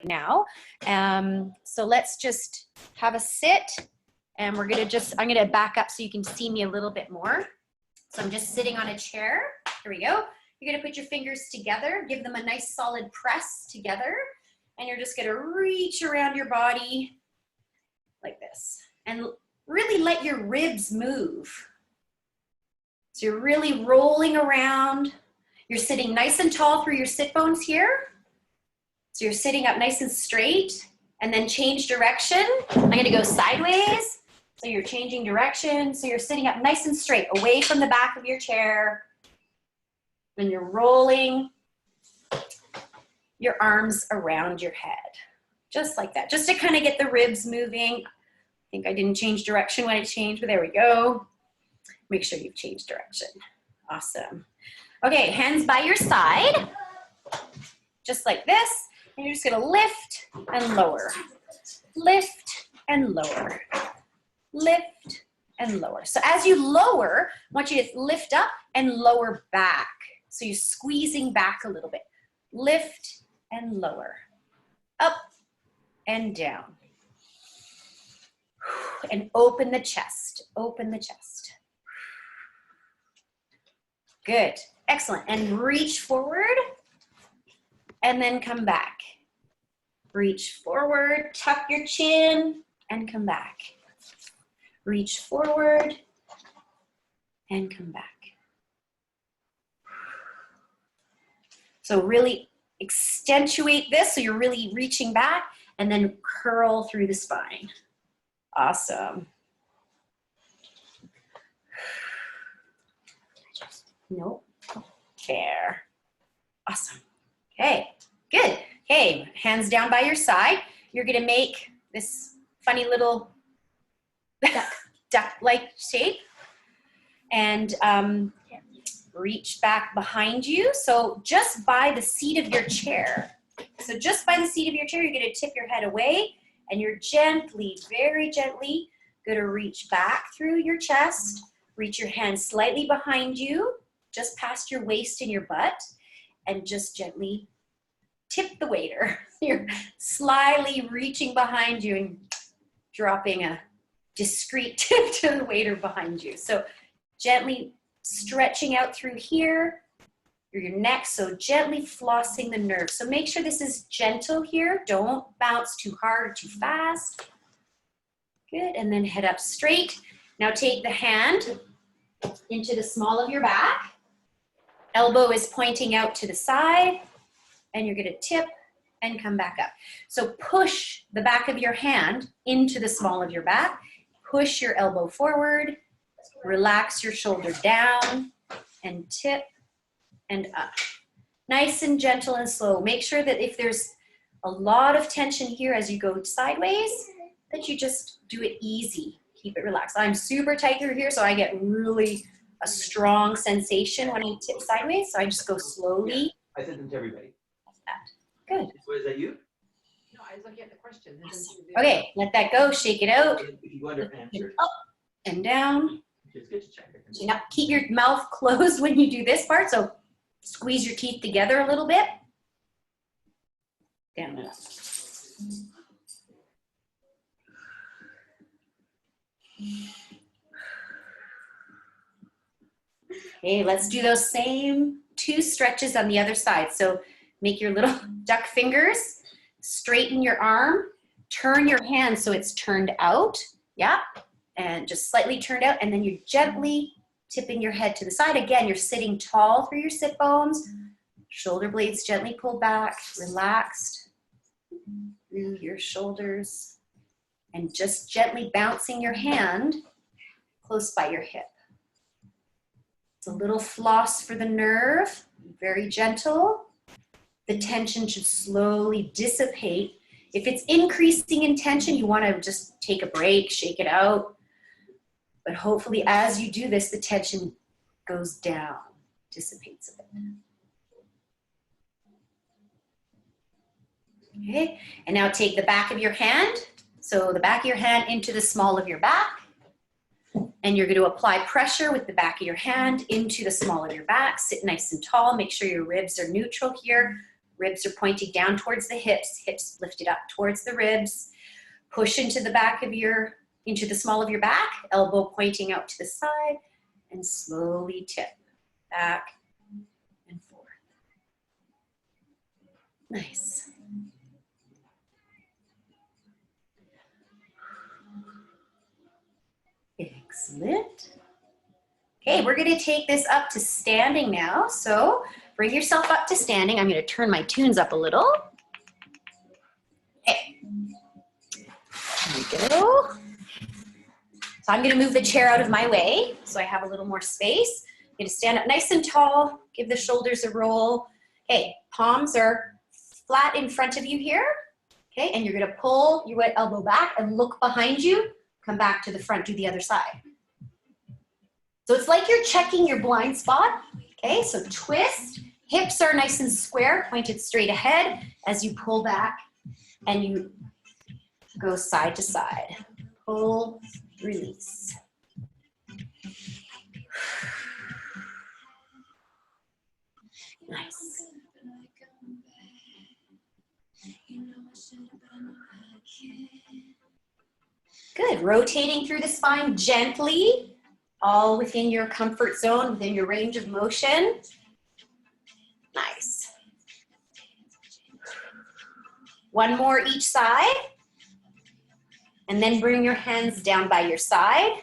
now. So let's just have a sit, and we're gonna I'm gonna back up so you can see me a little bit more. So I'm just sitting on a chair. Here we go. You're gonna put your fingers together, give them a nice solid press together, and you're just gonna reach around your body like this. And really let your ribs move. So you're really rolling around. You're sitting nice and tall through your sit bones here. So you're sitting up nice and straight, and then change direction. I'm gonna go sideways. So you're changing direction. So you're sitting up nice and straight, away from the back of your chair. And you're rolling your arms around your head, just like that, just to kind of get the ribs moving. I think I didn't change direction when I changed, but there we go. Make sure you've changed direction. Awesome. Okay, hands by your side, just like this. And you're just gonna lift and lower, lift and lower, lift and lower. So as you lower, I want you to lift up and lower back. So you're squeezing back a little bit. Lift and lower, up and down. And open the chest, open the chest. Good, excellent. And reach forward and then come back. Reach forward, tuck your chin and come back. Reach forward and come back. So really accentuate this so you're really reaching back, and then curl through the spine. Awesome. Nope. There. Awesome. Okay, good. Okay, hands down by your side. You're gonna make this funny little duck-like shape, and reach back behind you. So just by the seat of your chair. So just by the seat of your chair, you're gonna tip your head away, and you're gently, very gently, gonna reach back through your chest, reach your hands slightly behind you, just past your waist and your butt, and just gently tip the waiter. You're slyly reaching behind you and dropping a discreet tip to the waiter behind you. So gently stretching out through here, your neck, so gently flossing the nerve. So make sure this is gentle here. Don't bounce too hard or too fast. Good, and then head up straight. Now take the hand into the small of your back. Elbow is pointing out to the side, and you're gonna tip and come back up. So push the back of your hand into the small of your back. Push your elbow forward. Relax your shoulder down and tip and up. Nice and gentle and slow. Make sure that if there's a lot of tension here as you go sideways, that you just do it easy. Keep it relaxed. I'm super tight through here, so I get really a strong sensation when I tip sideways, so I just go slowly. Yeah, I sent them to everybody. Good. Was that you? No, I was looking at the question. Okay, let that go, shake it out. If you go under answer. Up and down. It's good to check. Now keep your mouth closed when you do this part, so squeeze your teeth together a little bit. Down and up. Okay, let's do those same 2 stretches on the other side. So make your little duck fingers, straighten your arm, turn your hand so it's turned out. Yeah, and just slightly turned out, and then you're gently tipping your head to the side. Again, you're sitting tall through your sit bones, shoulder blades gently pulled back, relaxed through your shoulders, and just gently bouncing your hand close by your hip. It's a little floss for the nerve, very gentle. The tension should slowly dissipate. If it's increasing in tension, you want to just take a break, shake it out. But hopefully as you do this, the tension goes down, dissipates a bit. Okay, and now take the back of your hand. So the back of your hand into the small of your back. And you're going to apply pressure with the back of your hand into the small of your back. Sit nice and tall. Make sure your ribs are neutral here. Ribs are pointing down towards the hips, hips lifted up towards the ribs. Push into the back of into the small of your back, elbow pointing out to the side, and slowly tip back and forth. Nice. Excellent. Okay, we're going to take this up to standing now. So bring yourself up to standing. I'm going to turn my tunes up a little. Okay. There we go. So I'm going to move the chair out of my way so I have a little more space. I'm going to stand up nice and tall. Give the shoulders a roll. Okay, palms are flat in front of you here. Okay, and you're going to pull your right elbow back and look behind you. Come back to the front, do the other side. So it's like you're checking your blind spot. Okay, so twist. Hips are nice and square, pointed straight ahead as you pull back and you go side to side. Pull, release. Nice. Good, rotating through the spine gently, all within your comfort zone, within your range of motion. Nice. One more each side. And then bring your hands down by your side.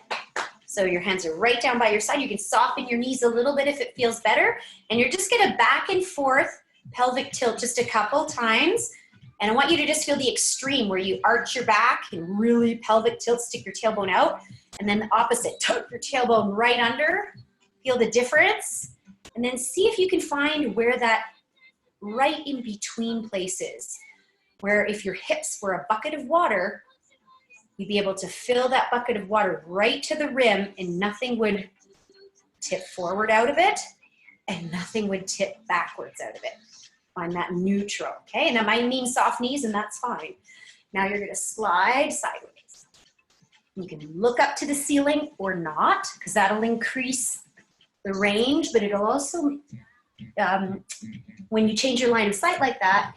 So your hands are right down by your side. You can soften your knees a little bit if it feels better. And you're just gonna back and forth pelvic tilt just a couple times. And I want you to just feel the extreme where you arch your back and really pelvic tilt, stick your tailbone out. And then the opposite, tuck your tailbone right under. Feel the difference. And then see if you can find where that right in between place is. Where if your hips were a bucket of water, you'd be able to fill that bucket of water right to the rim and nothing would tip forward out of it and nothing would tip backwards out of it. Find that neutral, okay? And that might mean soft knees and that's fine. Now you're gonna slide sideways. You can look up to the ceiling or not because that'll increase the range, but it'll also, when you change your line of sight like that,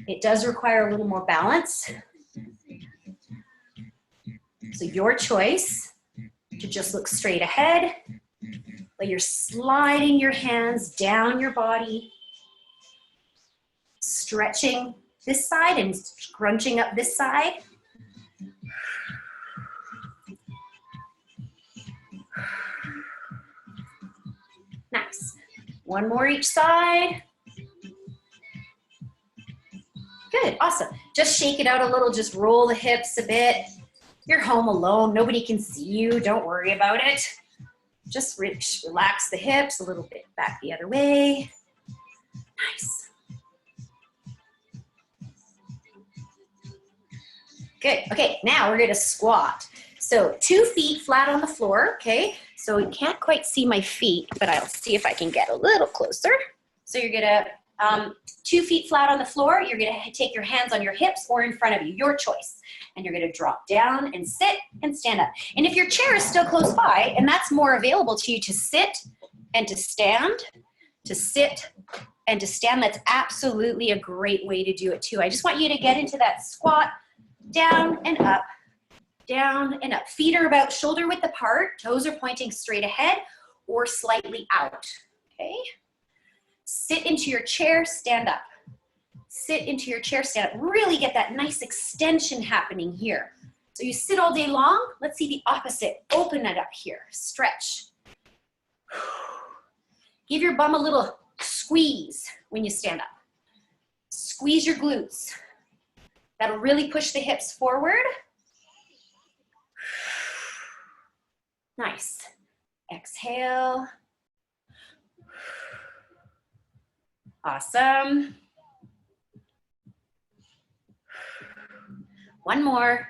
it does require a little more balance. So your choice to just look straight ahead, but you're sliding your hands down your body, stretching this side and scrunching up this side. Nice. One more each side. Good, awesome. Just shake it out a little, just roll the hips a bit. You're home alone, nobody can see you, don't worry about it. Just relax the hips a little bit back the other way. Nice. Good, okay, now we're gonna squat. So 2 feet flat on the floor, okay? So you can't quite see my feet, but I'll see if I can get a little closer. So you're gonna, 2 feet flat on the floor, you're gonna take your hands on your hips or in front of you, your choice. And you're gonna drop down and sit and stand up. And if your chair is still close by, and that's more available to you to sit and to stand, to sit and to stand, that's absolutely a great way to do it too. I just want you to get into that squat, down and up, down and up. Feet are about shoulder width apart, toes are pointing straight ahead or slightly out, okay? Sit into your chair, stand up. Sit into your chair, stand up. Really get that nice extension happening here. So you sit all day long, let's see the opposite. Open it up here, stretch. Give your bum a little squeeze when you stand up. Squeeze your glutes. That'll really push the hips forward. Nice. Exhale. Awesome. One more.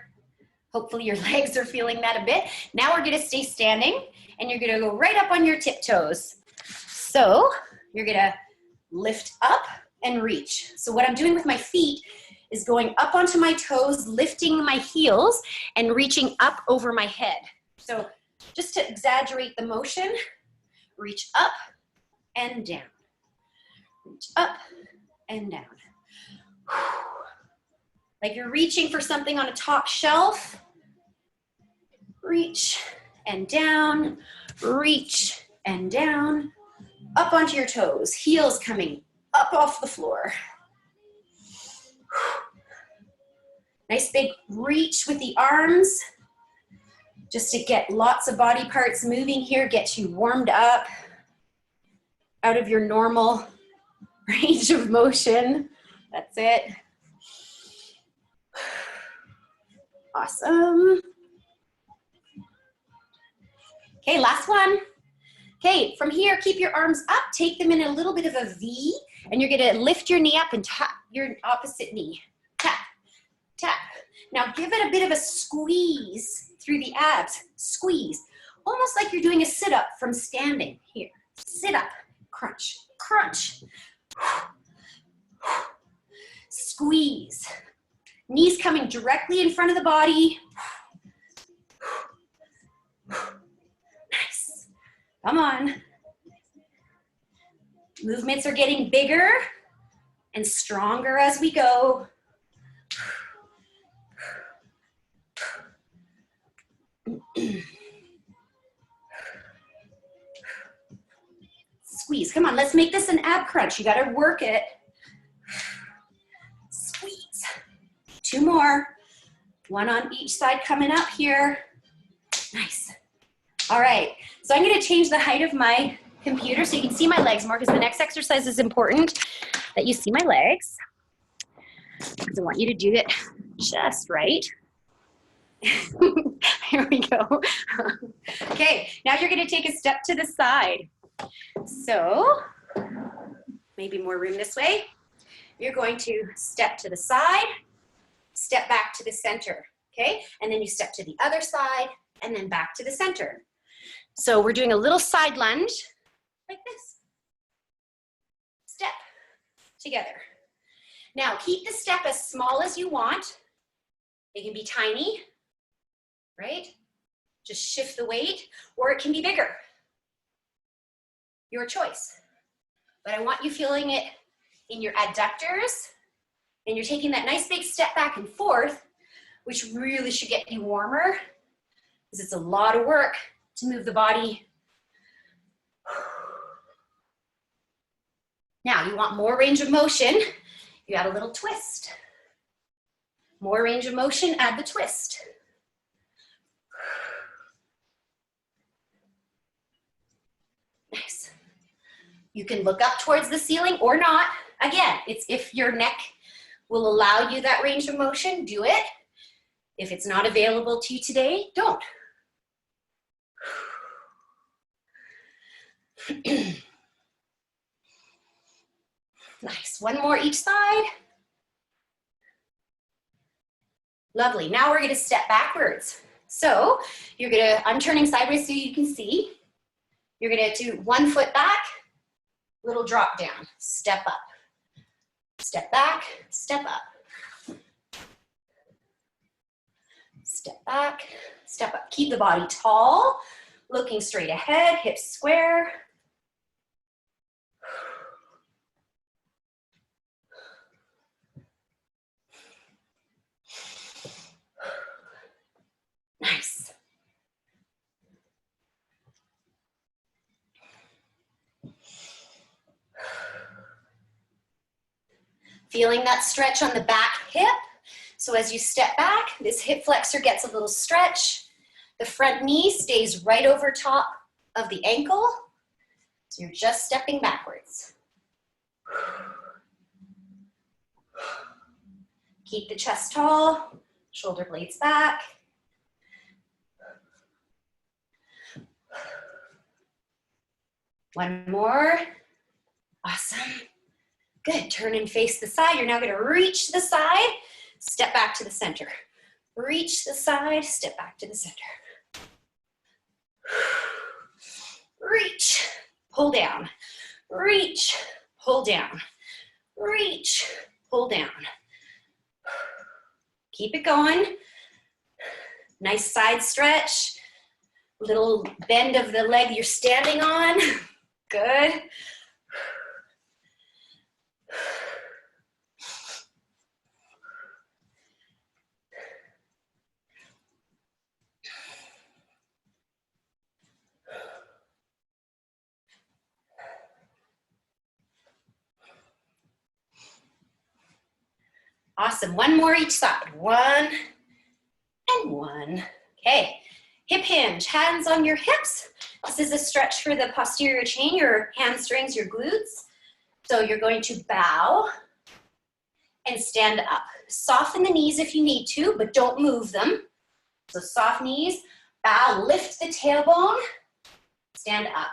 Hopefully your legs are feeling that a bit. Now we're gonna stay standing and you're gonna go right up on your tiptoes. So you're gonna lift up and reach. So what I'm doing with my feet is going up onto my toes, lifting my heels and reaching up over my head. So just to exaggerate the motion, reach up and down. Reach up and down. Like you're reaching for something on a top shelf. Reach and down, reach and down, up onto your toes, heels coming up off the floor. Nice big reach with the arms, just to get lots of body parts moving here, get you warmed up out of your normal range of motion. That's it. Awesome. Okay, last one. Okay, from here, keep your arms up, take them in a little bit of a V, and you're gonna lift your knee up and tap your opposite knee. Tap, tap. Now give it a bit of a squeeze through the abs. Squeeze, almost like you're doing a sit-up from standing. Here, sit up, crunch, crunch. Squeeze. Knees coming directly in front of the body. Nice. Come on. Movements are getting bigger and stronger as we go. Squeeze. Come on, let's make this an ab crunch. You got to work it. Squeeze. 2 more. 1 on each side coming up here. Nice. All right. So I'm going to change the height of my computer so you can see my legs more, because the next exercise is important that you see my legs. Because I want you to do it just right. Here we go. Okay, now you're going to take a step to the side. So, maybe more room this way. You're going to step to the side, step back to the center, okay? And then you step to the other side, and then back to the center. So we're doing a little side lunge, like this. Step together. Now, keep the step as small as you want. It can be tiny, right? Just shift the weight, or it can be bigger. Your choice. But I want you feeling it in your adductors, and you're taking that nice big step back and forth, which really should get you warmer, because it's a lot of work to move the body. Now, you want more range of motion, you add a little twist. More range of motion, add the twist. Nice. You can look up towards the ceiling or not. Again, it's if your neck will allow you that range of motion, do it. If it's not available to you today, don't. Nice. 1 more each side. Lovely. Now we're going to step backwards. So I'm turning sideways so you can see. You're going to do 1 foot back, little drop down, step up. Step back, step up. Step back, step up. Keep the body tall, looking straight ahead, hips square. Nice. Feeling that stretch on the back hip. So as you step back, this hip flexor gets a little stretch. The front knee stays right over top of the ankle. So you're just stepping backwards. Keep the chest tall, shoulder blades back. One more. Awesome. Good. Turn and face the side. You're now going to reach to the side, step back to the center. Reach the side, step back to the center. Reach, pull down. Reach, pull down. Reach, pull down. Keep it going. Nice side stretch. Little bend of the leg you're standing on. Good. Awesome. One more each side. 1 and 1. Okay. Hip hinge, hands on your hips. This is a stretch for the posterior chain, your hamstrings, your glutes. So you're going to bow and stand up. Soften the knees if you need to, but don't move them. So soft knees, bow, lift the tailbone, stand up.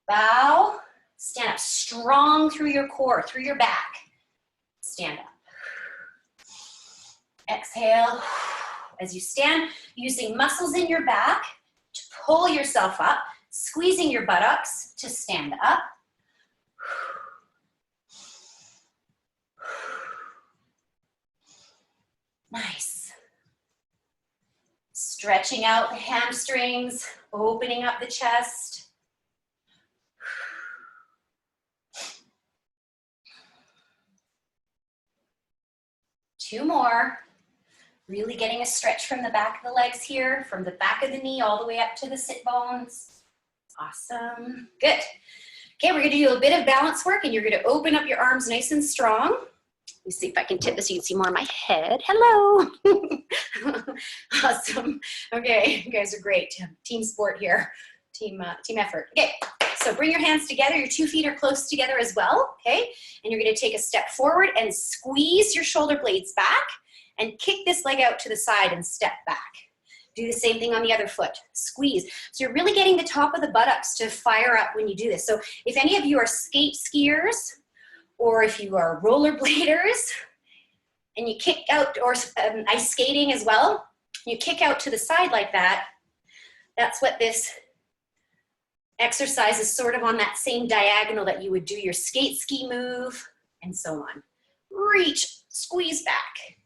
Bow, stand up, strong through your core, through your back. Stand up. Exhale. As you stand, using muscles in your back to pull yourself up, squeezing your buttocks to stand up. Nice. Stretching out the hamstrings, opening up the chest. Two more. Really getting a stretch from the back of the legs here, from the back of the knee all the way up to the sit bones. Awesome. Good. Okay, we're going to do a bit of balance work, and you're going to open up your arms nice and strong. Let me see if I can tip this so you can see more of my head. Hello. Awesome. Okay, you guys are great. Team sport here. Team effort. Okay, so bring your hands together. Your 2 feet are close together as well. Okay, and you're going to take a step forward and squeeze your shoulder blades back and kick this leg out to the side and step back. Do the same thing on the other foot. Squeeze. So you're really getting the top of the buttocks to fire up when you do this. So if any of you are skiers, or if you are rollerbladers, and you kick out, or ice skating as well, you kick out to the side like that, that's what this exercise is, sort of on that same diagonal that you would do your skate ski move, and so on. Reach, squeeze back.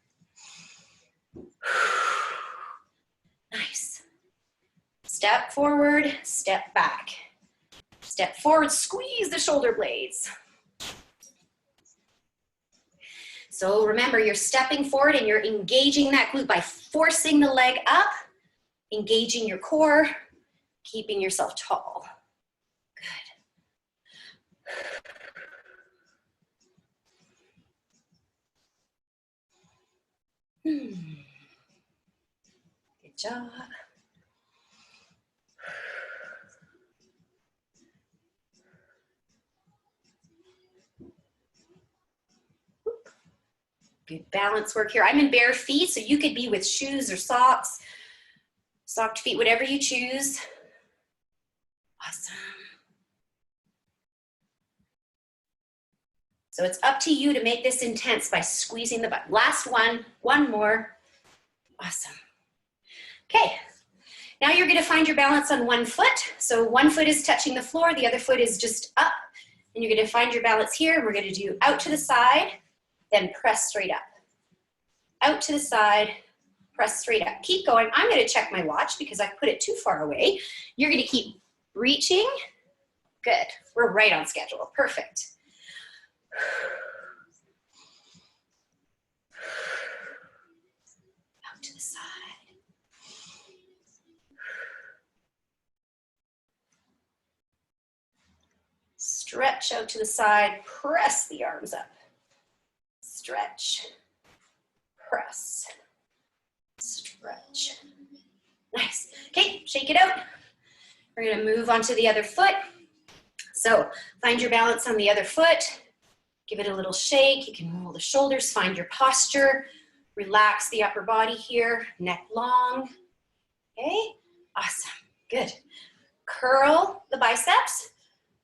Nice. Step forward, step back. Step forward, squeeze the shoulder blades. So remember, you're stepping forward and you're engaging that glute by forcing the leg up, engaging your core, keeping yourself tall. Good. Good job. Good balance work here. I'm in bare feet, so you could be with shoes or socks, socked feet, whatever you choose. Awesome. So it's up to you to make this intense by squeezing the butt. Last one more. Awesome. Okay, now you're gonna find your balance on one foot. So one foot is touching the floor, the other foot is just up. And you're gonna find your balance here. We're gonna do out to the side, then press straight up. Out to the side, press straight up. Keep going. I'm gonna check my watch because I put it too far away. You're gonna keep reaching. Good, we're right on schedule, perfect. Out to the side. Stretch out to the side, press the arms up. Stretch, press, stretch. Nice. Okay, shake it out. We're gonna move on to the other foot. So find your balance on the other foot. Give it a little shake. You can roll the shoulders, find your posture. Relax the upper body here, neck long. Okay, awesome, good. Curl the biceps,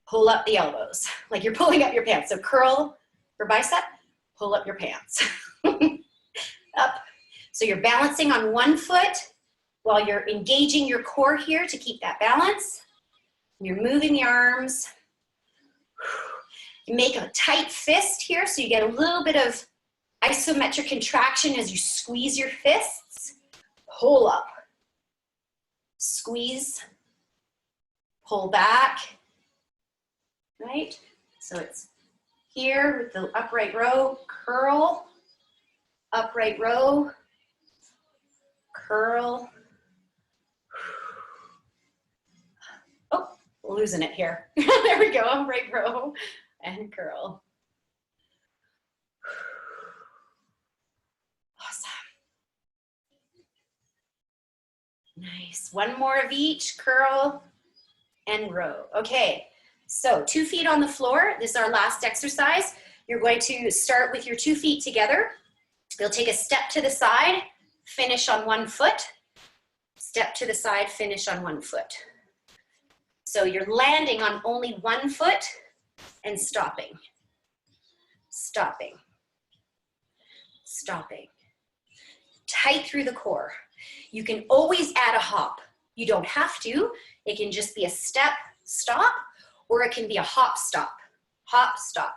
pull up the elbows, like you're pulling up your pants. So curl for bicep, pull up your pants. Up. So you're balancing on one foot while you're engaging your core here to keep that balance. You're moving the arms. You make a tight fist here so you get a little bit of isometric contraction as you squeeze your fists. Pull up. Squeeze. Pull back. Right? So it's here with the upright row. Curl. Upright row. Curl. Oh, losing it here. There we go. Upright row and curl. Nice. One more of each, curl and row. Okay, so 2 feet on the floor. This is our last exercise. You're going to start with your 2 feet together. You'll take a step to the side, finish on 1 foot. Step to the side, finish on 1 foot. So you're landing on only 1 foot and stopping. Stopping. Stopping. Tight through the core. You can always add a hop. You don't have to. It can just be a step, stop, or it can be a hop, stop. Hop, stop.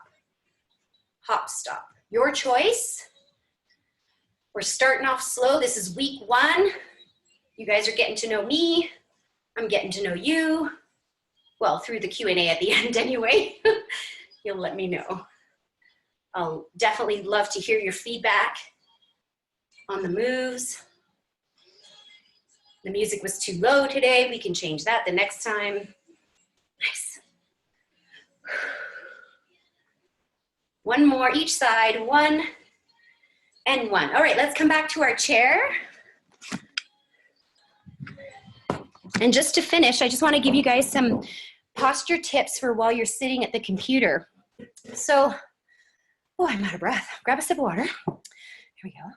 Hop, stop. Your choice. We're starting off slow. This is week 1. You guys are getting to know me. I'm getting to know you. Well, through the Q&A at the end anyway. You'll let me know. I'll definitely love to hear your feedback on the moves. The music was too low today. We can change that the next time. Nice. 1 more each side. 1 and 1. All right, let's come back to our chair. And just to finish, I just want to give you guys some posture tips for while you're sitting at the computer. So, oh, I'm out of breath. Grab a sip of water. Here we go.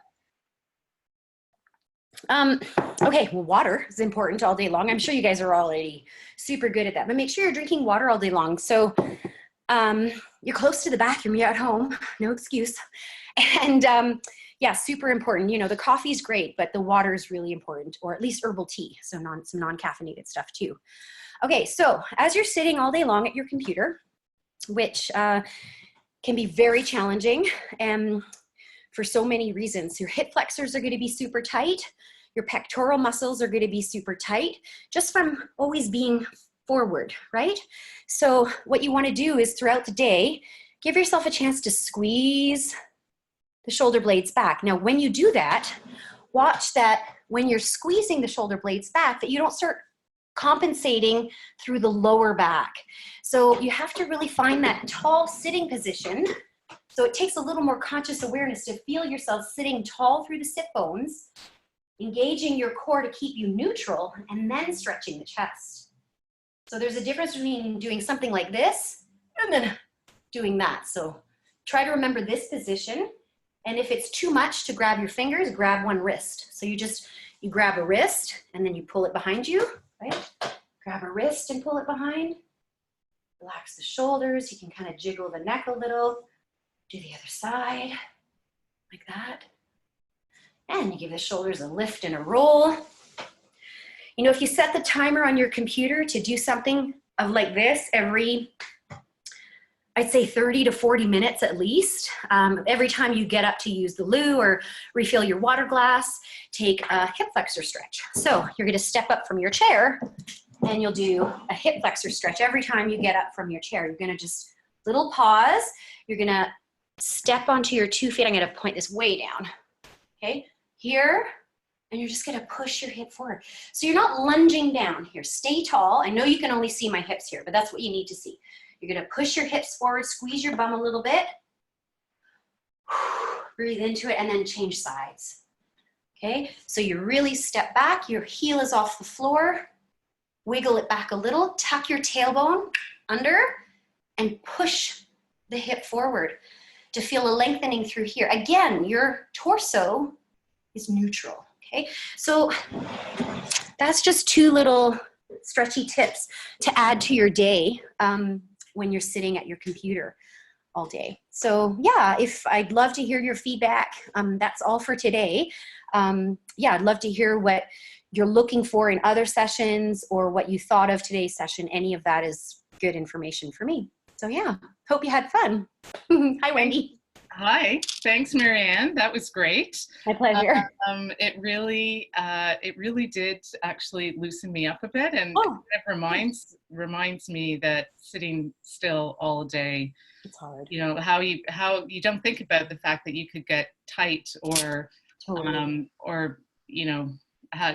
Okay, well, water is important all day long. I'm sure you guys are already super good at that, but make sure you're drinking water all day long. So you're close to the bathroom, you're at home, no excuse. And yeah, super important. You know, the coffee is great, but the water is really important, or at least herbal tea, so some non-caffeinated stuff too. Okay, so as you're sitting all day long at your computer, which can be very challenging for so many reasons. Your hip flexors are going to be super tight. Your pectoral muscles are going to be super tight just from always being forward, right? So what you want to do is throughout the day, give yourself a chance to squeeze the shoulder blades back. Now, when you do that, watch that when you're squeezing the shoulder blades back, that you don't start compensating through the lower back. So you have to really find that tall sitting position. So it takes a little more conscious awareness to feel yourself sitting tall through the sit bones, engaging your core to keep you neutral, and then stretching the chest. So there's a difference between doing something like this and then doing that. So try to remember this position. And if it's too much to grab your fingers, grab one wrist. So you grab a wrist and then you pull it behind you, right? Grab a wrist and pull it behind. Relax the shoulders. You can kind of jiggle the neck a little. Do the other side, like that. And you give the shoulders a lift and a roll. You know, if you set the timer on your computer to do something of like this every, I'd say 30 to 40 minutes at least, every time you get up to use the loo or refill your water glass, take a hip flexor stretch. So you're gonna step up from your chair and you'll do a hip flexor stretch every time you get up from your chair. You're gonna just, little pause, you're gonna step onto your 2 feet. I'm gonna point this way down, okay? Here, and you're just gonna push your hip forward. So you're not lunging down here. Stay tall. I know you can only see my hips here, but that's what you need to see. You're gonna push your hips forward, squeeze your bum a little bit. Breathe into it and then change sides. Okay, so you really step back, your heel is off the floor, wiggle it back a little, tuck your tailbone under, and push the hip forward to feel a lengthening through here. Again, your torso is neutral, okay? So that's just 2 little stretchy tips to add to your day when you're sitting at your computer all day. So yeah, I'd love to hear your feedback. That's all for today. Yeah, I'd love to hear what you're looking for in other sessions or what you thought of today's session. Any of that is good information for me. So yeah, hope you had fun. Hi, Wendy. Hi, thanks, Marianne. That was great. My pleasure. It really did actually loosen me up a bit, and it reminds me that sitting still all day, it's hard. You know how you don't think about the fact that you could get tight or you know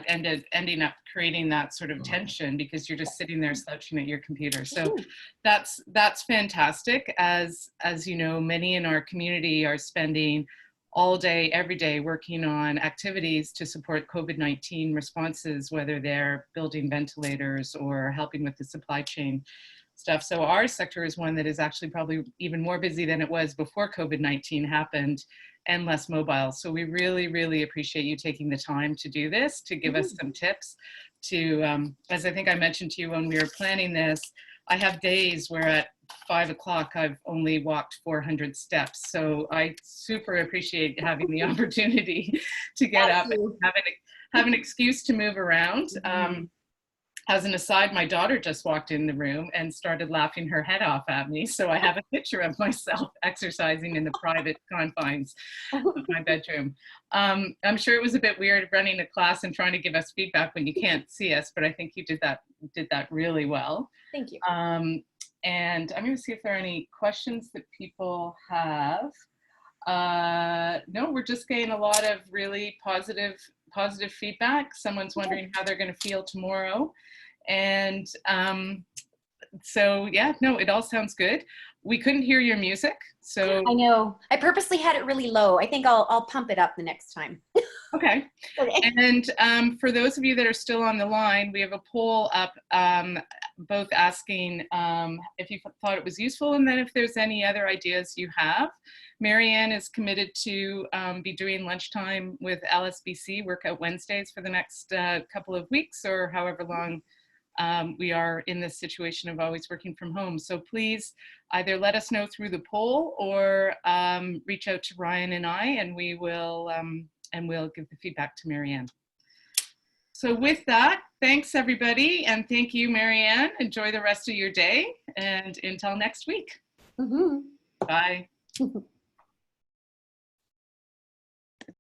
ending up creating that sort of tension because you're just sitting there slouching at your computer. So that's fantastic. As you know, many in our community are spending all day, every day, working on activities to support COVID-19 responses, whether they're building ventilators or helping with the supply chain stuff. So our sector is one that is actually probably even more busy than it was before COVID-19 happened, and less mobile. So we really, really appreciate you taking the time to do this, to give us some tips to, as I think I mentioned to you when we were planning this, I have days where at 5 o'clock I've only walked 400 steps. So I super appreciate having the opportunity to get up and have an excuse to move around. As an aside, my daughter just walked in the room and started laughing her head off at me. So I have a picture of myself exercising in the private confines of my bedroom. I'm sure it was a bit weird running a class and trying to give us feedback when you can't see us, but I think you did that really well. Thank you. And I'm going to see if there are any questions that people have. No, we're just getting a lot of really positive feedback. Someone's wondering how they're going to feel tomorrow. And so, yeah, no, it all sounds good. We couldn't hear your music, so. I know. I purposely had it really low. I think I'll pump it up the next time. Okay. And for those of you that are still on the line, we have a poll up, both asking if you thought it was useful, and then if there's any other ideas you have. Marianne is committed to be doing lunchtime with LSBC Workout Wednesdays for the next couple of weeks, or however long we are in this situation of always working from home. So please either let us know through the poll or reach out to Ryan and I, and we will we'll give the feedback to Marianne. So with that, thanks everybody, and thank you, Marianne. Enjoy the rest of your day, and until next week. Bye.